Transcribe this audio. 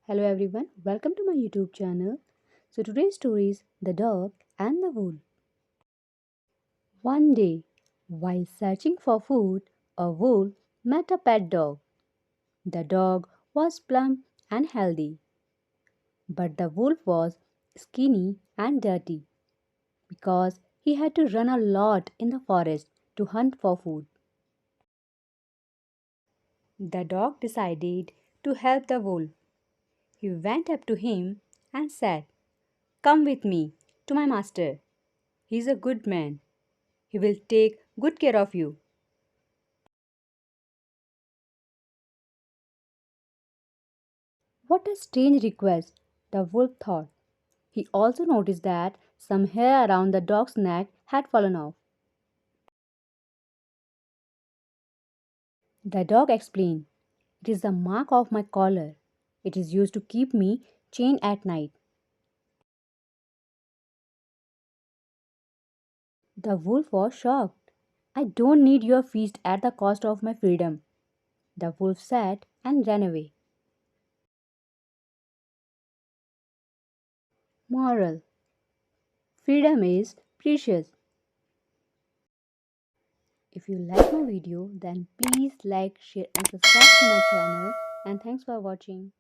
Hello everyone, welcome to my YouTube channel. So today's story is The Dog and the Wolf. One day, while searching for food, a wolf met a pet dog. The dog was plump and healthy, but the wolf was skinny and dirty because he had to run a lot in the forest to hunt for food. The dog decided to help the wolf. He went up to him and said, "Come with me to my master. He is a good man. He will take good care of you." What a strange request, the wolf thought. He also noticed that some hair around the dog's neck had fallen off. The dog explained, "It is the mark of my collar. It is used to keep me chained at night." The wolf was shocked. "I don't need your feast at the cost of my freedom," the wolf said and ran away. Moral: freedom is precious. If you like my video, then please like, share and subscribe to my channel, and thanks for watching.